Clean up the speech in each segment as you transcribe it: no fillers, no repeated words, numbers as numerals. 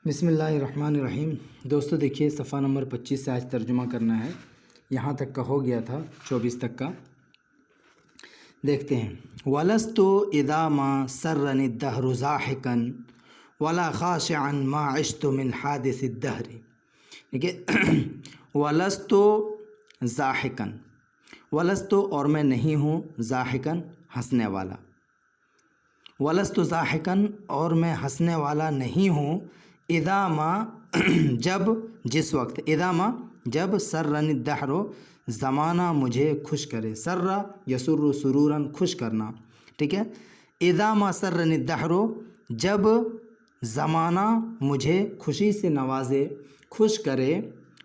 بسم اللہ الرحمن الرحیم۔ دوستو دیکھیے صفحہ نمبر 25 سے آج ترجمہ کرنا ہے۔ یہاں تک کا ہو گیا تھا 24 تک کا، دیکھتے ہیں۔ وَلَسْتُ إِذَا مَا سَرَّنِ الدَّهْرُ زَاحِكًا وَلَا خَاشِعًا مَا عِشْتُ مِنْ حَادِثِ الدَّهْرِ۔ دیکھیے وَلَسْتُ ضَاحِكًا، وَلَسْتُ اور میں نہیں ہوں، ضاحِكًا ہنسنے والا، وَلَسْتُ ضَاحِكًا اور میں ہنسنے والا نہیں ہوں، اذا ما جب، جس وقت، اذا ما جب، سرنی الدہر زمانہ مجھے خوش کرے، سر یسر سرورا خوش کرنا، ٹھیک ہے۔ اذا ما سرنی الدہر جب زمانہ مجھے خوشی سے نوازے، خوش کرے،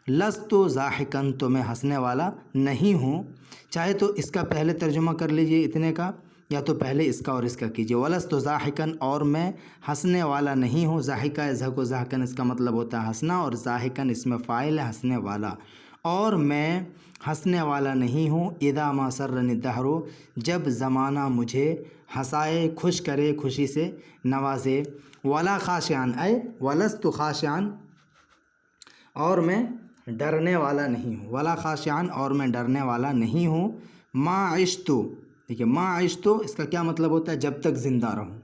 لست ضاحکا تو میں ہنسنے والا نہیں ہوں۔ چاہے تو اس کا پہلے ترجمہ کر لیجئے اتنے کا، یا تو پہلے اس کا اور اس کا کیجئے۔ وَلَسْتُ ضَاحِكًا اور میں ہنسنے والا نہیں ہوں۔ ضاحکہ یضحک ضحکاً اس کا مطلب ہوتا ہے ہنسنا، اور ضاحکاً اس میں فاعل ہے ہنسنے والا، اور میں ہنسنے والا نہیں ہوں۔ اذا ما سرنی الدہر جب زمانہ مجھے ہنسائے، خوش کرے، خوشی سے نوازے۔ ولا خاشعاً اے ولست خاشعاً اور میں ڈرنے والا نہیں ہوں، ولا خاشعاً اور میں ڈرنے والا نہیں ہوں۔ ما عشت، دیکھیے ما عشت اس کا کیا مطلب ہوتا ہے؟ جب تک زندہ رہوں،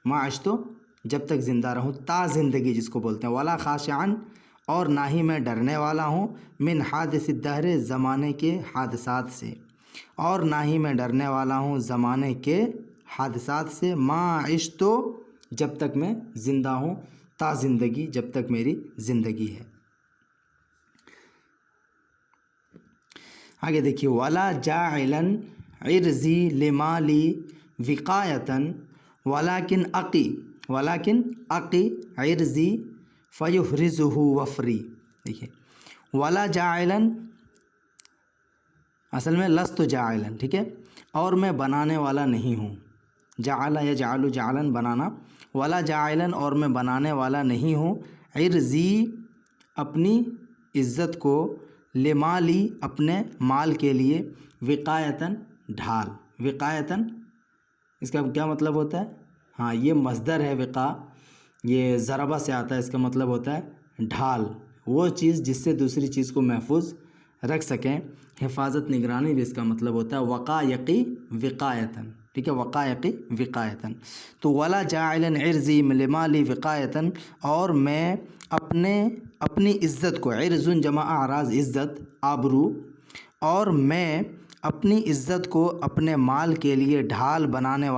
ما عشت جب تک زندہ رہوں، تا زندگی جس کو بولتے ہیں۔ ولا خاشعاً اور نہ ہی میں ڈرنے والا ہوں، من حادث الدہر زمانے کے حادثات سے، اور نہ ہی میں ڈرنے والا ہوں زمانے کے حادثات سے۔ ما عشت جب تک میں زندہ ہوں، تا زندگی جب تک میری زندگی ہے۔ آگے دیکھیے ولا جاعلا عرضی لمالی وقایتاً ولکن اقی عرضی فیحرزہ وفری۔ دیکھیے ولا جاعلا اصل میں لست جاعلا، ٹھیک ہے، اور میں بنانے والا نہیں ہوں، جعل یجعل جعلا بنانا، ولا جاعلا اور میں بنانے والا نہیں ہوں، عرضی اپنی عزت کو، لمالی اپنے مال کے لیے، وقایتاً ڈھال، وقایتاً اس کا کیا مطلب ہوتا ہے؟ ہاں یہ مصدر ہے وقا، یہ ضربہ سے آتا ہے، اس کا مطلب ہوتا ہے ڈھال، وہ چیز جس سے دوسری چیز کو محفوظ رکھ سکیں، حفاظت نگرانی بھی اس کا مطلب ہوتا ہے۔ وقایقی وقایتاً، ٹھیک ہے، وقایقی وقایتاً۔ تو ولا جاعلا عرضی لمالی وقایتاً اور میں اپنی عزت کو، عرض جمع اعراض عزت، آبرو، اور میں اپنی عزت کو اپنے مال کے لیے ڈھال بنانے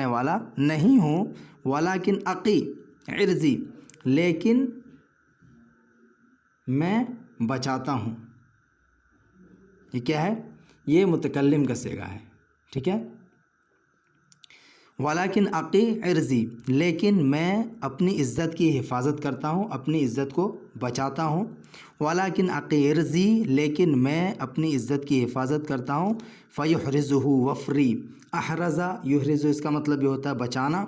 والا نہیں ہوں۔ ولیکن اقی عرضی لیکن میں بچاتا ہوں، یہ کیا ہے؟ یہ متکلم کا صیغہ ہے، ٹھیک ہے۔ ولیکن اقی عرضی لیکن میں اپنی عزت کی حفاظت کرتا ہوں، اپنی عزت کو بچاتا ہوں۔ ولیکن اقی عرضی لیکن میں اپنی عزت کی حفاظت کرتا ہوں۔ فیحرزہ وفری، احرز یحرز اس کا مطلب یہ ہوتا ہے بچانا،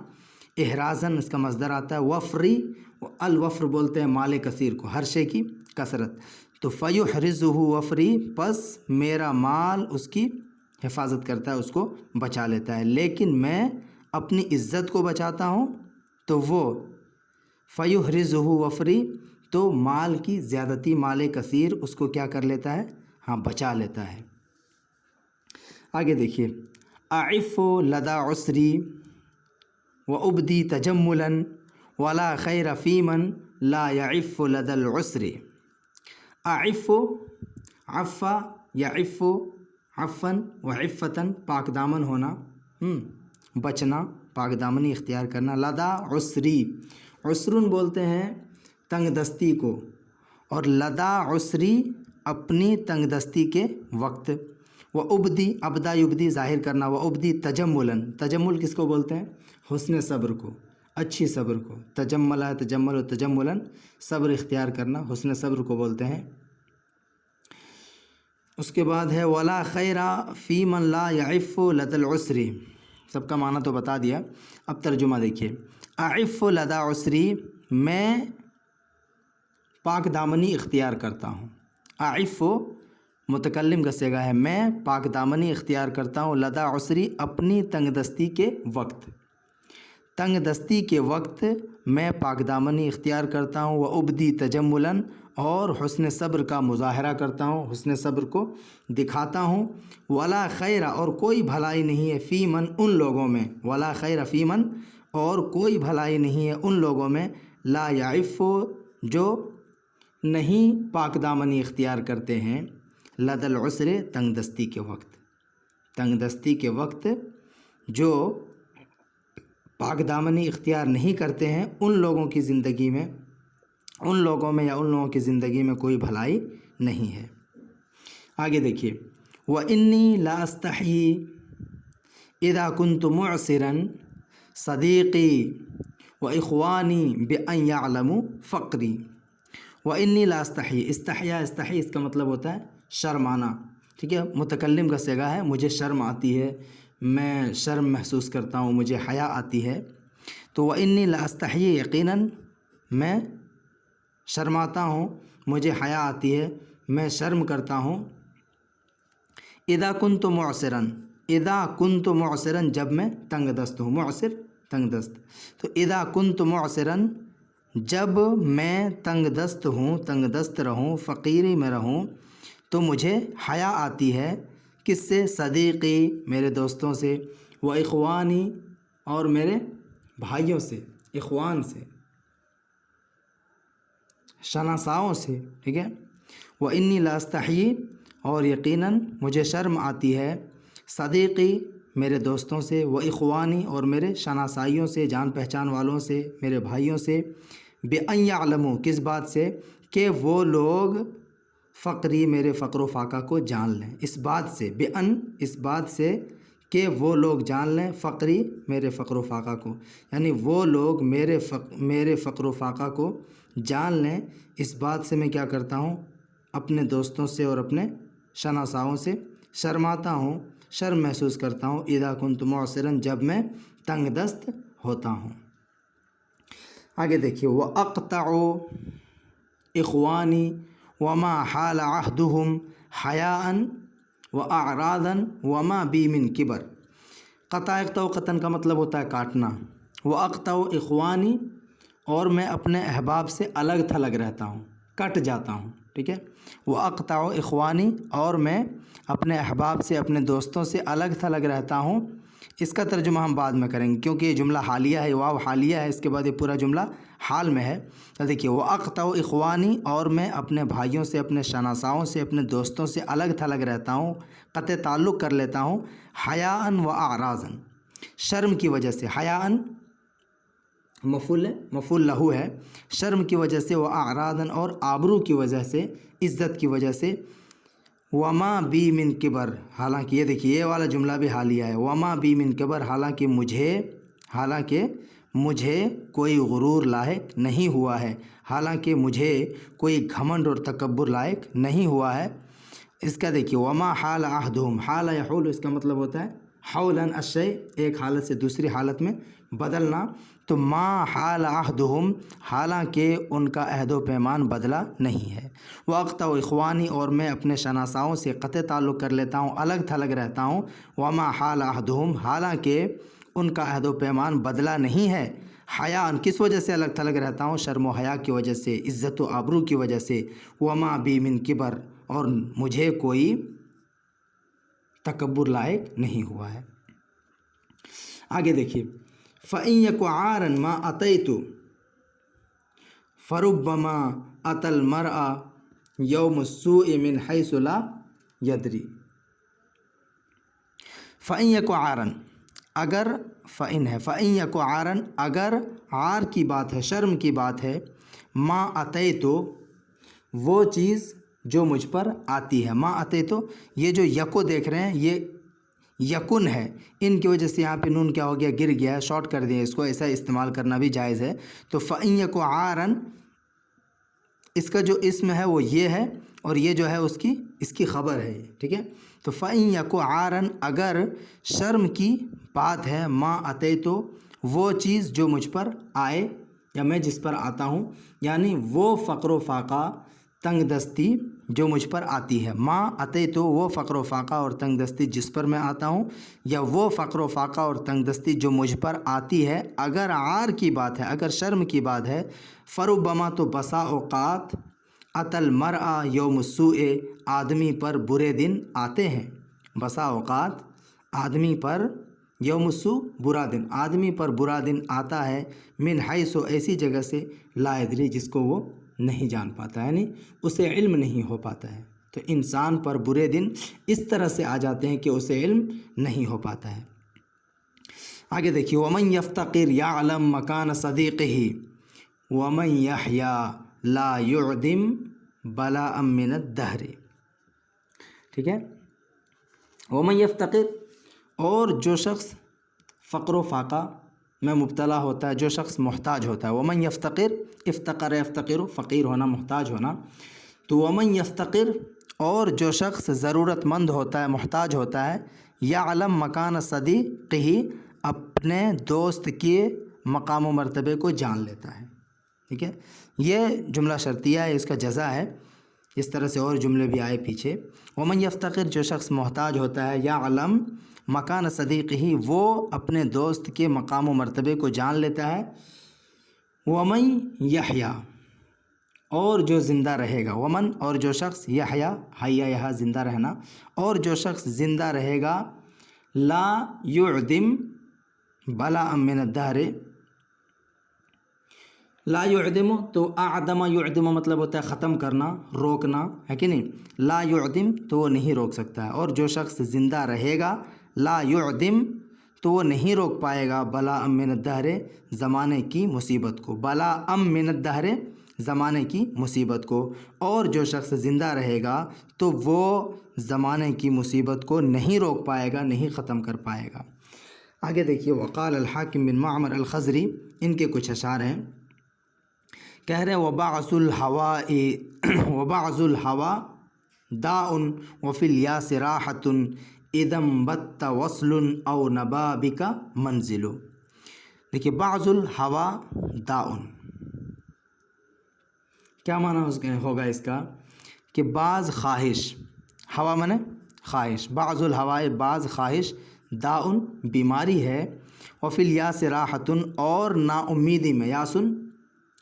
احرازاً اس کا مصدر آتا ہے، وفری الوفر بولتے ہیں مال کثیر کو، ہر شے کی کثرت، تو فیحرزہ وفری پس میرا مال اس کی حفاظت کرتا ہے، اس کو بچا لیتا ہے۔ لیکن میں اپنی عزت کو بچاتا ہوں تو وہ فیحرزہ وفری تو مال کی زیادتی، مال کثیر اس کو کیا کر لیتا ہے؟ ہاں بچا لیتا ہے۔ آگے دیکھیے اعف لدى عسری وابدی تجملا ولا خیر فی من لا یعف لدى العسر۔ اعف، عف یعف عفا وعفتا پاک دامن ہونا، بچنا، پاک دامنی اختیار کرنا۔ لدى عسری، عسرن بولتے ہیں تنگ دستی کو، اور لدى عسری اپنی تنگ دستی کے وقت۔ وابدی، ابدا یبدی ظاہر کرنا، وابدی تجملا، تجمل کس کو بولتے ہیں؟ حسن صبر کو، اچھی صبر کو، تجملا تجمل و تجملا صبر اختیار کرنا، حسن صبر کو بولتے ہیں۔ اس کے بعد ہے ولا خیر فی من لا یعف لدى العسر، سب کا معنی تو بتا دیا، اب ترجمہ دیکھیے۔ اعف لدى عسری میں پاک دامنی اختیار کرتا ہوں، اعف متکلم کا صیغہ ہے، میں پاک دامنی اختیار کرتا ہوں، لدى عسری اپنی تنگ دستی کے وقت، تنگ دستی کے وقت، میں پاک دامنی اختیار کرتا ہوں، و ابدی تجملاً اور حسن صبر کا مظاہرہ کرتا ہوں، حسن صبر کو دکھاتا ہوں، ولا خیر اور کوئی بھلائی نہیں ہے فی من ان لوگوں میں، ولا خیر فی من اور کوئی بھلائی نہیں ہے ان لوگوں میں، لا یعف جو نہیں پاک دامنی اختیار کرتے ہیں، لد العسر تنگ دستی کے وقت، تنگ دستی کے وقت جو پاک دامنی اختیار نہیں کرتے ہیں ان لوگوں کی زندگی میں، ان لوگوں میں یا ان لوگوں کی زندگی میں کوئی بھلائی نہیں ہے۔ آگے دیکھیے، وَإِنِّي لَأَسْتَحْيِي إِذَا كُنْتُ مُعْسِرًا صَدِيقِي وَإِخْوَانِي بِأَنْ يَعْلَمُوا فَقْرِي۔ وَإِنِّي لَأَسْتَحْيِي، استحیا اس کا مطلب ہوتا ہے شرمانا، ٹھیک ہے، متکلم کا صیغہ ہے، مجھے شرم آتی ہے، میں شرم محسوس کرتا ہوں، مجھے حیا آتی ہے۔ تو وَإِنِّي لَأَسْتَحْيِي یقیناً میں شرماتا ہوں، مجھے حیا آتی ہے، میں شرم کرتا ہوں، اذا کنت معسرا، اذا کنت معسرا جب میں تنگ دست ہوں، معسر تنگ دست، تو اذا کنت معسرا جب میں تنگ دست ہوں، تنگ دست رہوں، فقیری میں رہوں، تو مجھے حیا آتی ہے، کس سے؟ صدیقی میرے دوستوں سے، و اخوانی اور میرے بھائیوں سے، اخوان سے، شناساؤں سے، ٹھیک ہے۔ وَإِنِّي لَأَسْتَحْيِي اور یقیناً مجھے شرم آتی ہے، صدیقی میرے دوستوں سے، و اخوانی اور میرے شناسائیوں سے، جان پہچان والوں سے، میرے بھائیوں سے، بِأَنْ يَعْلَمُوا کس بات سے؟ کہ وہ لوگ فقری میرے فقر و فاقہ کو جان لیں، اس بات سے، بِأَنْ اس بات سے کہ وہ لوگ جان لیں، فقری میرے فقر و فاقہ کو، یعنی وہ لوگ میرے فقر و فاقہ کو جان لیں، اس بات سے میں کیا کرتا ہوں؟ اپنے دوستوں سے اور اپنے شناساؤں سے شرماتا ہوں، شرم محسوس کرتا ہوں، اذا کنت معسرا جب میں تنگ دست ہوتا ہوں۔ آگے دیکھیے، وَأَقْطَعُ إِخْوَانِي وَمَا حَالَ عَهْدُهُمْ حَيَاءً وَأَعْرَاضًا وَمَا بِي مِنْ كِبَرٍ۔ قطع اقطع قطن کا مطلب ہوتا ہے کاٹنا۔ وَأَقْطَعُ إِخْوَانِي اور میں اپنے احباب سے الگ تھلگ رہتا ہوں، کٹ جاتا ہوں، ٹھیک ہے۔ وَأَقْطَعُ إِخْوَانِي اور میں اپنے احباب سے، اپنے دوستوں سے الگ تھلگ رہتا ہوں۔ اس کا ترجمہ ہم بعد میں کریں گے کیونکہ یہ جملہ حالیہ ہے، واو حالیہ ہے، اس کے بعد یہ پورا جملہ حال میں ہے۔ تو دیکھیے، وَأَقْطَعُ إِخْوَانِي اور میں اپنے بھائیوں سے، اپنے شناساؤں سے، اپنے دوستوں سے الگ تھلگ رہتا ہوں، قطع تعلق کر لیتا ہوں، حیاءً وأعراضاً شرم کی وجہ سے، حیاءً مفعول لہو ہے، شرم کی وجہ سے، وأعراضاً اور آبرو کی وجہ سے، عزت کی وجہ سے، وما بی من کبر حالانکہ یہ دیکھیے یہ والا جملہ بھی حالیہ ہے، وما بی من کبر حالانکہ مجھے کوئی غرور لاحق نہیں ہوا ہے، حالانکہ مجھے کوئی گھمنڈ اور تکبر لائق نہیں ہوا ہے۔ اس کا دیکھیے، وما حال عہدہم، حال یحول اس کا مطلب ہوتا ہے حولاً الشیء ایک حالت سے دوسری حالت میں بدلنا، تو ما حال عہدہم حالانکہ ان کا عہد و پیمان بدلا نہیں ہے۔ وَأَقْطَعُ إِخْوَانِي اور میں اپنے شناساؤں سے قطع تعلق کر لیتا ہوں، الگ تھلگ رہتا ہوں، وما حال عہدہم حالانکہ ان کا عہد و پیمان بدلا نہیں ہے، حیاء کس وجہ سے الگ تھلگ رہتا ہوں؟ شرم و حیا کی وجہ سے، عزت و آبرو کی وجہ سے، وما بی من کبر اور مجھے کوئی تکبر لائق نہیں ہوا ہے۔ آگے دیکھیے، فَإِن يَكُ عَارًا مَا أَتَيْتُ فَرُبَّمَا أَتَى الْمَرْءَ يَوْمُ السُّوءِ مِنْ حَيْثُ لَا يَدْرِي۔ فَإِن يَكُ عَارًا اگر فَإِن ہے، فَإِن يَكُ عَارًا اگر عار کی بات ہے، شرم کی بات ہے، ما أَتَيْتُ وہ چیز جو مجھ پر آتی ہے، ما أَتَيْتُ یہ جو یکو دیکھ رہے ہیں یہ یکن ہے، ان کی وجہ سے یہاں پہ نون کیا ہو گیا؟ گر گیا ہے، شارٹ کر دیا اس کو، ایسا استعمال کرنا بھی جائز ہے۔ تو فَإِن يَكُ عَارًا اس کا جو اسم ہے وہ یہ ہے، اور یہ جو ہے اس کی خبر ہے، ٹھیک ہے۔ تو فَإِن يَكُ عَارًا اگر شرم کی بات ہے، ما أَتَيْتُ وہ چیز جو مجھ پر آئے یا میں جس پر آتا ہوں، یعنی وہ فقر و فاقہ تنگ دستی جو مجھ پر آتی ہے، ما اتے تو وہ فقر و فاقہ اور تنگ دستی جس پر میں آتا ہوں، یا وہ فقر و فاقہ اور تنگ دستی جو مجھ پر آتی ہے۔ اگر عار کی بات ہے، اگر شرم کی بات ہے، فربما تو بسا اوقات اتل مر'a یوم السوء، آدمی پر برے دن آتے ہیں، بسا اوقات آدمی پر یوم السوء برا دن، آدمی پر برا دن آتا ہے، من حیث ایسی جگہ سے لا یدری جس کو وہ نہیں جان پاتا، یعنی اسے علم نہیں ہو پاتا ہے۔ تو انسان پر برے دن اس طرح سے آ جاتے ہیں کہ اسے علم نہیں ہو پاتا ہے۔ آگے دیکھیے، ومن یفتقر یعلم مکان صدیقہ ومن یحیا لا یعدم بلاء من الدہر، ٹھیک ہے۔ ومن یفتقر، اور جو شخص فقر و فاقہ میں مبتلا ہوتا ہے، جو شخص محتاج ہوتا ہے، ومن یفتقر، افتقر یفتقر، فقیر ہونا، محتاج ہونا، تو ومن یفتقر، اور جو شخص ضرورت مند ہوتا ہے، محتاج ہوتا ہے، یعلم مکان صدیقہ، اپنے دوست کے مقام و مرتبے کو جان لیتا ہے، ٹھیک ہے۔ یہ جملہ شرطیہ ہے، اس کا جزا ہے، اس طرح سے اور جملے بھی آئے پیچھے۔ ومن یفتقر، جو شخص محتاج ہوتا ہے، یعلم مکان صدیقہ، وہ اپنے دوست کے مقام و مرتبے کو جان لیتا ہے۔ ومن یحیا، اور جو زندہ رہے گا، ومن، اور جو شخص، یحیا، حیا یہاں زندہ رہنا، اور جو شخص زندہ رہے گا، لا یعدم بلاء من الدہر، لا یعدم، تو اعدم یعدم مطلب ہوتا ہے ختم کرنا، روکنا، ہے کہ نہیں؟ لا یعدم تو وہ نہیں روک سکتا ہے، اور جو شخص زندہ رہے گا، لا یعدم، تو وہ نہیں روک پائے گا، بلاء من الدہر، زمانے کی مصیبت کو، بلاء من الدہر، زمانے کی مصیبت کو، اور جو شخص زندہ رہے گا تو وہ زمانے کی مصیبت کو نہیں روک پائے گا، نہیں ختم کر پائے گا۔ آگے دیکھیے، وقال الحاکم بن معمر الخضری، ان کے کچھ اشعار ہیں، کہہ رہے ہیں وبعث الہوا داء وفی الیاس راحۃ اذا انبت وصل او نبا بک منزل۔ دیکھیے، بعض الہوا داء، کیا معنی ہوگا اس کا؟ کہ بعض خواہش، ہوا مانے خواہش، بعض الہوا، بعض خواہش، داء بیماری ہے، وفی الیاس راحۃ، اور نا امیدی میں، یاسن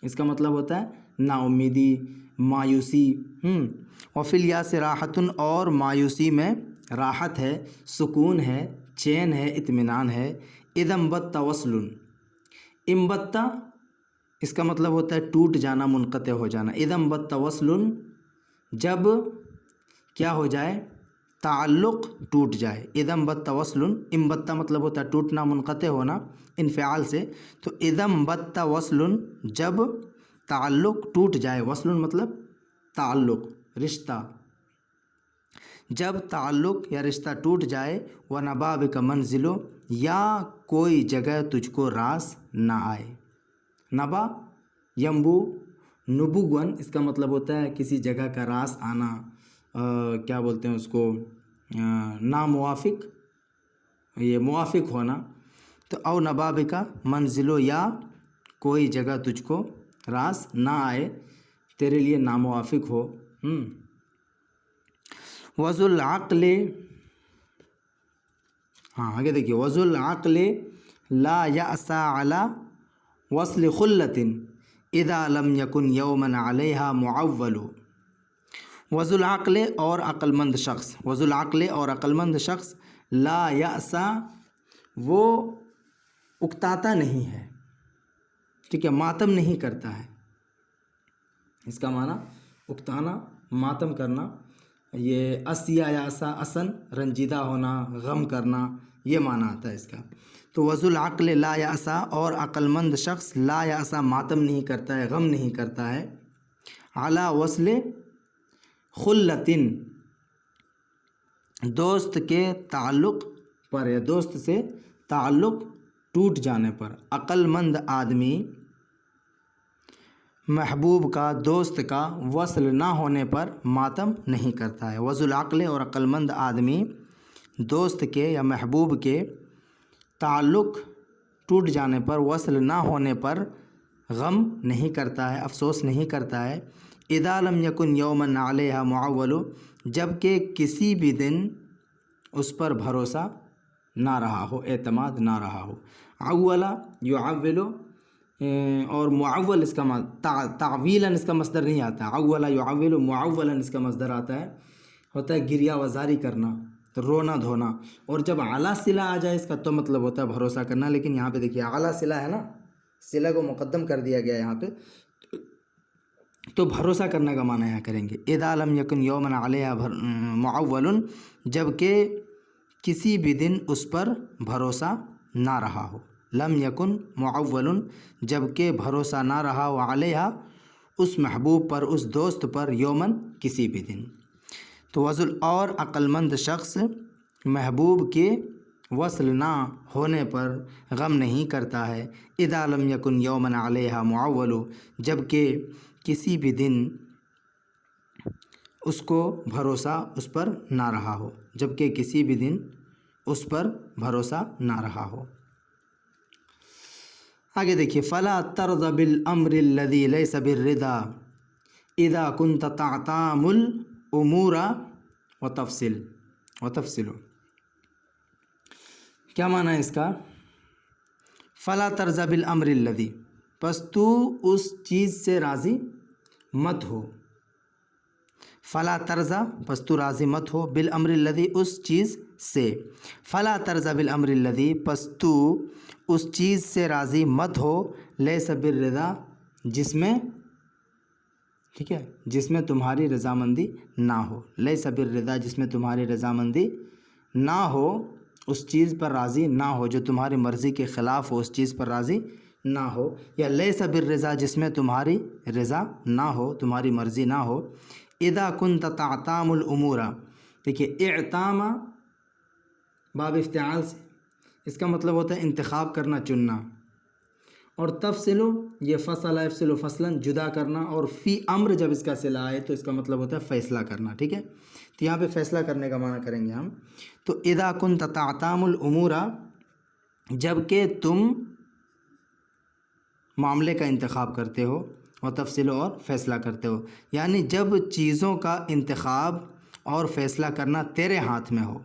اس کا مطلب ہوتا ہے نا امیدی، مایوسی، وفی الیاس راحۃ، اور مایوسی میں راحت ہے، سکون ہے، چین ہے، اطمینان ہے۔ اذا انبت وصل، انبت اس کا مطلب ہوتا ہے ٹوٹ جانا، منقطع ہو جانا۔ اذا انبت وصل، جب کیا ہو جائے؟ تعلق ٹوٹ جائے۔ اذا انبت وصل، انبت مطلب ہوتا ہے ٹوٹنا، منقطع ہونا، انفعال سے، تو اذا انبت وصل، جب تعلق ٹوٹ جائے، وصل مطلب تعلق، رشتہ، جب تعلق یا رشتہ ٹوٹ جائے، ونبا بک منزل، یا کوئی جگہ تجھ کو راس نہ آئے۔ نبا ینبو نبوغن، اس کا مطلب ہوتا ہے کسی جگہ کا راس آنا، کیا بولتے ہیں اس کو، ناموافق، یہ موافق ہونا، تو او نبا بک منزل، یا کوئی جگہ تجھ کو راس نہ آئے، تیرے لیے ناموافق ہو۔ وذو العقل، ہاں آگے دیکھیے، وذو العقل لا یأس علی وصل خلۃ اذا لم یکن یوما علیہا معول۔ وذو العقل، اور عقل مند شخص، وذو العقل، اور عقل مند شخص، لا یأس، وہ اکتاتا نہیں ہے، ٹھیک ہے، ماتم نہیں کرتا ہے۔ اس کا معنی اکتانا، ماتم کرنا، یہ اسیا یا اسا، اسن رنجیدہ ہونا، غم کرنا، یہ معنی آتا ہے اس کا۔ تو وذو العقل لا یأس، اور عقل مند شخص، لا یأس، ماتم نہیں کرتا ہے، غم نہیں کرتا ہے، علی وصل خلۃ، دوست کے تعلق پر، یا دوست سے تعلق ٹوٹ جانے پر۔ عقل مند آدمی محبوب کا، دوست کا وصل نہ ہونے پر ماتم نہیں کرتا ہے۔ وذو العقل، اور عقل مند آدمی دوست کے یا محبوب کے تعلق ٹوٹ جانے پر، وصل نہ ہونے پر غم نہیں کرتا ہے، افسوس نہیں کرتا ہے، اذا لم یکن یوما علیہا معول، جب کہ کسی بھی دن اس پر بھروسہ نہ رہا ہو، اعتماد نہ رہا ہو۔ اولا یعول، اور معول اس کا تعویلاً اس کا مصدر نہیں آتا، اولا یعول معولاً اس کا مصدر آتا ہے، ہوتا ہے گریہ وزاری کرنا، رونا دھونا۔ اور جب اعلیٰ صلہ آ جائے اس کا تو مطلب ہوتا ہے بھروسہ کرنا، لیکن یہاں پہ دیکھیے اعلیٰ صلہ ہے نا، صلہ کو مقدم کر دیا گیا یہاں پہ، تو بھروسہ کرنے کا معنی یہاں کریں گے اذا لم یکن یوما علیہا معول، جب کہ کسی بھی دن اس پر بھروسہ نہ رہا ہو، لم یکن معول جب کہ بھروسہ نہ رہا ہو، علیہا اس محبوب پر، اس دوست پر، یومن کسی بھی دن۔ تو وصل اور عقل مند شخص محبوب کے وصل نہ ہونے پر غم نہیں کرتا ہے، اذا لم یکن یوما علیہا معول، جب کہ کسی بھی دن اس کو بھروسہ اس پر نہ رہا ہو، جب کہ کسی بھی دن اس پر بھروسہ نہ رہا ہو۔ آگے دیکھیے فلا ترض بالامر الذي ليس بالرضا اذا كنت تعتام الامور وتفصل، کیا معنی ہے اس کا؟ فلا ترض بالامر الذي، پس تو اس چیز سے راضی مت ہو، فلا ترضا پس تو راضی مت ہو، بالامر الذی اس چیز سے، فلا ترضا بالامر الذی پس تو اس چیز سے راضی مت ہو، لیس بالرضا جس میں، ٹھیک ہے، جس میں تمہاری رضامندی نہ ہو، لیس بالرضا جس میں تمہاری رضامندی نہ ہو، اس چیز پر راضی نہ ہو جو تمہاری مرضی کے خلاف ہو، اس چیز پر راضی نہ ہو، یا لیس بالرضا جس میں تمہاری رضا نہ ہو، تمہاری مرضی نہ ہو، اذا كنت تعتام الامور، دیکھیے اعتام باب افتعال سے اس کا مطلب ہوتا ہے انتخاب کرنا، چننا، اور تفصیلو یہ فصل یفصل فصلا جدا کرنا، اور فی امر جب اس کا صلہ آئے تو اس کا مطلب ہوتا ہے فیصلہ کرنا، ٹھیک ہے، تو یہاں پہ فیصلہ کرنے کا معنی کریں گے ہم، تو اذا كنت تعتام الامور جب کہ تم معاملے کا انتخاب کرتے ہو، اور تفصیل اور فیصلہ کرتے ہو، یعنی جب چیزوں کا انتخاب اور فیصلہ کرنا تیرے ہاتھ میں ہو،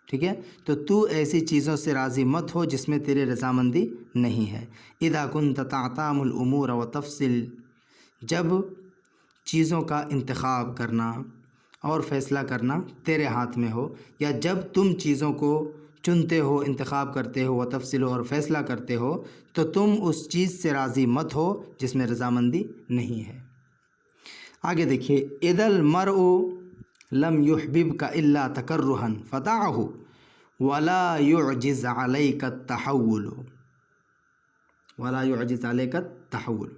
ٹھیک ہے، تو ایسی چیزوں سے راضی مت ہو جس میں تیرے رضامندی نہیں ہے۔ اذا كنت تعتام الامور وتفصل، جب چیزوں کا انتخاب کرنا اور فیصلہ کرنا تیرے ہاتھ میں ہو، یا جب تم چیزوں کو چنتے ہو، انتخاب کرتے ہو، وتفصل اور فیصلہ کرتے ہو، تو تم اس چیز سے راضی مت ہو جس میں رضامندی نہیں ہے۔ آگے دیکھیے اذا المرء لم يحببك الا تكرها فدعه ولا يعجز عليك التحول، ولا يعجز عليك التحول،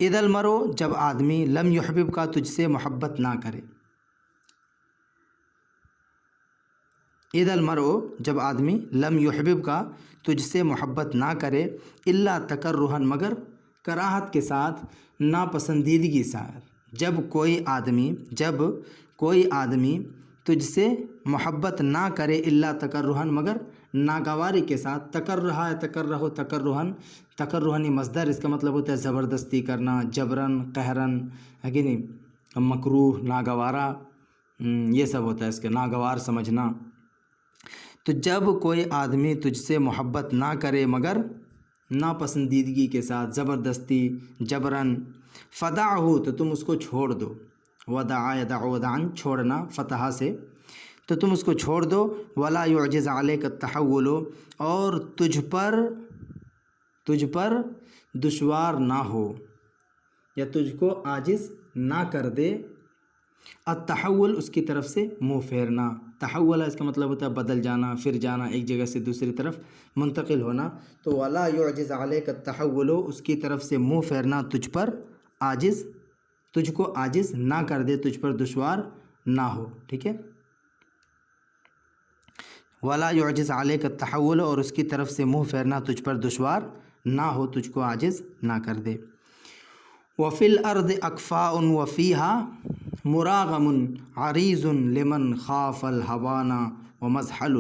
اذا المرء جب آدمی لم يحببك تجھ سے محبت نہ کرے، اذا المرء جب آدمی لم يحببك تجھ سے محبت نہ کرے، الا تکرہا مگر کراہت کے ساتھ، ناپسندیدگی سے، جب کوئی آدمی تجھ سے محبت نہ کرے، الا تکرہا مگر ناگواری کے ساتھ، تکرہ تکرہ تکرہن مصدر، اس کا مطلب ہوتا ہے زبردستی کرنا، جبرن، قہرن، ہے کہ نہیں، مکروہ، ناگوارہ، یہ سب ہوتا ہے اس کے، ناگوار سمجھنا۔ تو جب کوئی آدمی تجھ سے محبت نہ کرے مگر ناپسندیدگی کے ساتھ، زبردستی، جبرن، فدعہ تو تم اس کو چھوڑ دو، ودعا یدعو ودعن چھوڑنا فتحہ سے، تو تم اس کو چھوڑ دو، ولا یعجز علیک التحول اور تجھ پر دشوار نہ ہو، یا تجھ کو عاجز نہ کر دے، التحول اس کی طرف سے منہ پھیرنا، تحول اس کا مطلب ہوتا ہے بدل جانا، پھر جانا، ایک جگہ سے دوسری طرف منتقل ہونا، تو ولا یعجز علیک التحول اس کی طرف سے منہ پھیرنا تجھ پر عاجز، تجھ کو عاجز نہ کر دے، تجھ پر دشوار نہ ہو، ٹھیک ہے، ولا یعجز علیک التحول اور اس کی طرف سے منہ پھیرنا تجھ پر دشوار نہ ہو، تجھ کو عاجز نہ کر دے۔ وفی الارض اکفاء وفیہا مراغم عریض لمن خاف الہوان ومزحل،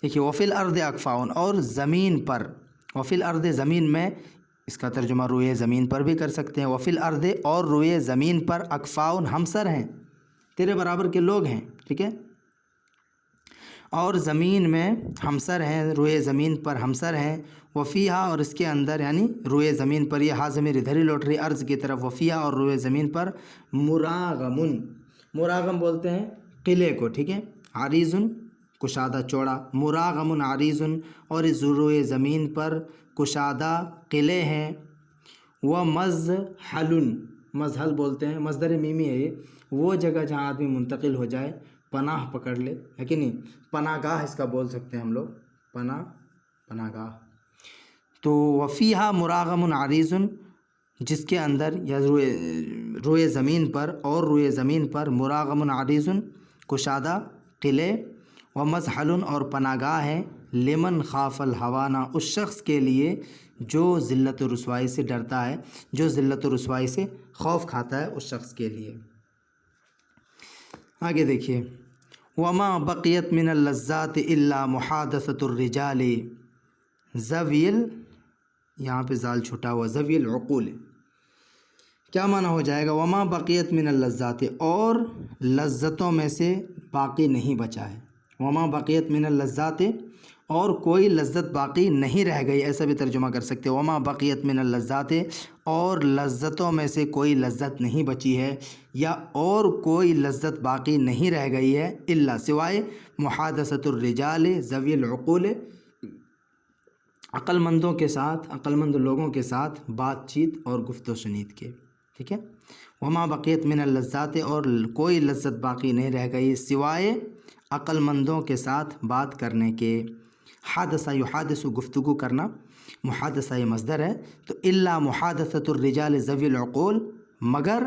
دیکھیے وفی الارض اکفاء اور زمین پر، وفی الارض زمین میں اس کا ترجمہ روئے زمین پر بھی کر سکتے ہیں. وفی الارض اور روئے زمین پر اکفاؤن ہمسر ہیں, تیرے برابر کے لوگ ہیں, ٹھیک ہے, اور زمین میں ہمسر ہیں, روئے زمین پر ہمسر ہیں. وفیہا اور اس کے اندر یعنی روئے زمین پر, یہ ہا ضمیر ادھر ہی لوٹ رہی عرض کی طرف. وفیہا اور روئے زمین پر مراغمن, مراغم بولتے ہیں قلعے کو, ٹھیک ہے, عریضن کشادہ چوڑا, مراغمن عریضن اور اس روئے زمین پر کشادہ قلعے ہیں. ومزحل, مزحل بولتے ہیں, مصدر میمی ہے یہ, وہ جگہ جہاں آدمی منتقل ہو جائے, پناہ پکڑ لے, ہے کہ نہیں, پناہ گاہ اس کا بول سکتے ہیں ہم لوگ, پناہ گاہ. تو وفیہا مراغم عریضن, جس کے اندر یا روئے زمین پر اور روئے زمین پر مراغم عریضن کشادہ قلعے. ومزحل اور پناہ گاہ ہے, لمن خاف الہوانا اس شخص کے لیے جو ذلت و رسوائی سے ڈرتا ہے, جو ذلت و رسوائی سے خوف کھاتا ہے, اس شخص کے لیے. آگے دیکھیے, وما بقیت من اللذات الا محادثۃ الرجال ذویل, یہاں پہ زال چھٹا ہوا, ذوی العقول, کیا معنی ہو جائے گا؟ وما بقیت من اللذات اور لذتوں میں سے باقی نہیں بچا ہے. وما بقیت من اللذات اور کوئی لذت باقی نہیں رہ گئی, ایسا بھی ترجمہ کر سکتے. وما بقیت من اللذات اور لذتوں میں سے کوئی لذت نہیں بچی ہے, یا اور کوئی لذت باقی نہیں رہ گئی ہے, الا سوائے محادثۃ الرجال ذوی العقول, عقل مندوں کے ساتھ, عقل مند لوگوں کے ساتھ بات چیت اور گفت و شنید کے, ٹھیک ہے. وما بقیت من اللذات اور کوئی لذت باقی نہیں رہ گئی سوائے عقل مندوں کے ساتھ بات کرنے کے. حادثہ یحادث گفتگو کرنا, محادثہ یہ مصدر ہے, تو الا محادثۃ الرجال ذوی العقول مگر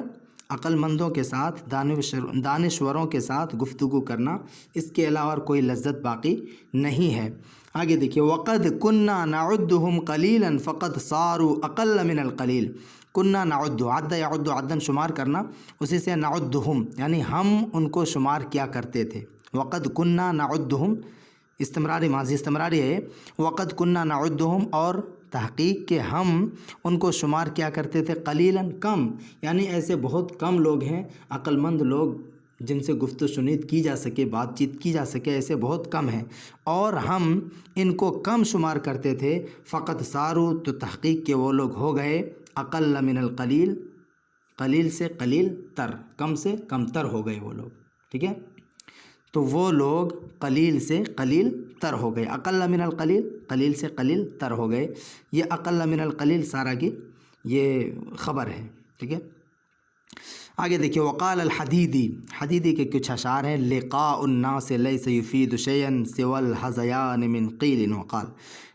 عقل مندوں کے ساتھ, دانشوروں کے ساتھ گفتگو کرنا, اس کے علاوہ کوئی لذت باقی نہیں ہے. آگے دیکھیے, وقد كنا نعدهم قلیلا فقد صاروا اقل من القلیل. كنا نعد, عد يعد عدن شمار کرنا, اسی سے نعدهم یعنی ہم ان کو شمار کیا کرتے تھے. وقد كنا نعدهم استمراری ماضی استمراری ہے. وقد كنا نعدهم اور تحقیق کہ ہم ان کو شمار کیا کرتے تھے, قلیلاً کم, یعنی ایسے بہت کم لوگ ہیں عقل مند لوگ جن سے گفت و شنید کی جا سکے, بات چیت کی جا سکے, ایسے بہت کم ہیں, اور ہم ان کو کم شمار کرتے تھے. فقط سارو تو تحقیق کہ وہ لوگ ہو گئے, اقل من القلیل قلیل سے قلیل تر, کم سے کم تر ہو گئے وہ لوگ, ٹھیک ہے. تو وہ لوگ قلیل سے قلیل تر ہو گئے, اقل من القلیل قلیل سے قلیل تر ہو گئے. یہ اقل من القلیل سارا کی یہ خبر ہے, ٹھیک ہے. آگے دیکھیے, وقال الحدیدی, حدیدی کے کچھ اشعار ہیں. لقاء الناس لیس یفید شیئا سوى الحذیان من قیل وقال.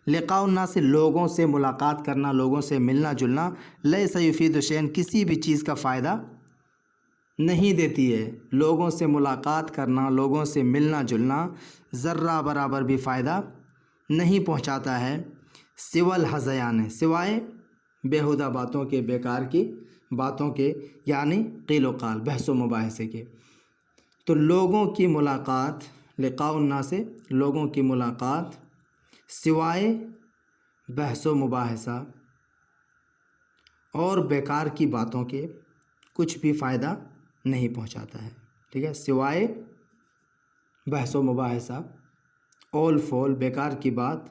لقاء الناس لوگوں سے ملاقات کرنا, لوگوں سے ملنا جلنا, لیس یفید شیئا کسی بھی چیز کا فائدہ نہیں دیتی ہے. لوگوں سے ملاقات کرنا, لوگوں سے ملنا جلنا ذرہ برابر بھی فائدہ نہیں پہنچاتا ہے. سوى الحذیان سوائے بیہودہ باتوں کے, بیکار کی باتوں کے, یعنی قیل و قال, بحث و مباحثے کے. تو لوگوں کی ملاقات, لقاء الناس سے لوگوں کی ملاقات سوائے بحث و مباحثہ اور بیکار کی باتوں کے کچھ بھی فائدہ نہیں پہنچاتا ہے, ٹھیک ہے. سوائے بحث و مباحثہ, اول فول, بیکار کی بات,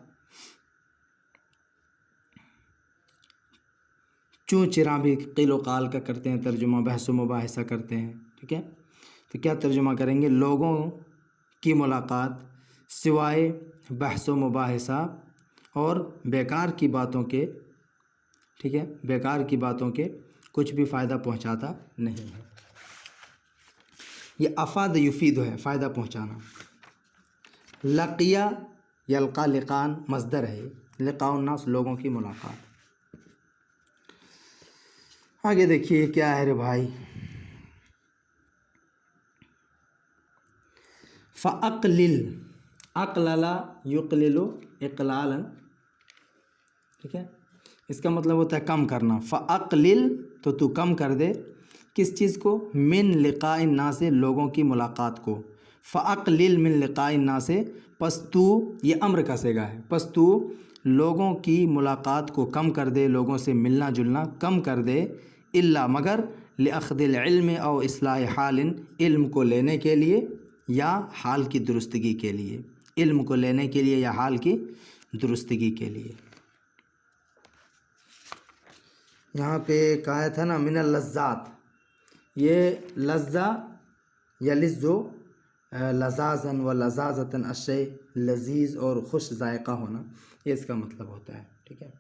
چوں چراں بھی قیل و قال کا کرتے ہیں ترجمہ, بحث و مباحثہ کرتے ہیں, ٹھیک ہے. تو کیا ترجمہ کریں گے؟ لوگوں کی ملاقات سوائے بحث و مباحثہ اور بیکار کی باتوں کے, ٹھیک ہے, بیکار کی باتوں کے کچھ بھی فائدہ پہنچاتا نہیں ہے. یہ افاد یفید ہے, فائدہ پہنچانا. لقیہ یلقا لقان مصدر ہے, لقاء الناس لوگوں کی ملاقات. آگے دیکھیے کیا ہے رے بھائی. فَأَقْلِلْ اقللا یقلل اقلالا, ٹھیک ہے. اس کا مطلب ہوتا ہے کم کرنا. فَأَقْلِلْ تو تو کم کر دے, کس چیز کو؟ من لقاء الناس لوگوں کی ملاقات کو. فَأَقْلِلْ من لقاء الناس پس تو, یہ امر کا صیغہ ہے, پس تو لوگوں کی ملاقات کو کم کر دے، لوگوں سے ملنا جلنا کم کر دے، الا مگر لأخذ العلم او اصلاح حال، علم کو لینے کے لیے یا حال کی درستگی کے لیے، علم کو لینے کے لیے یا حال کی درستگی کے لیے۔ یہاں پہ ایک آیت ہے نا من اللذات، یہ لذہ یلذو لذاذاً و لذاذتاً الشیء، لذیذ اور خوش ذائقہ ہونا، یہ اس کا مطلب ہوتا ہے، ٹھیک ہے۔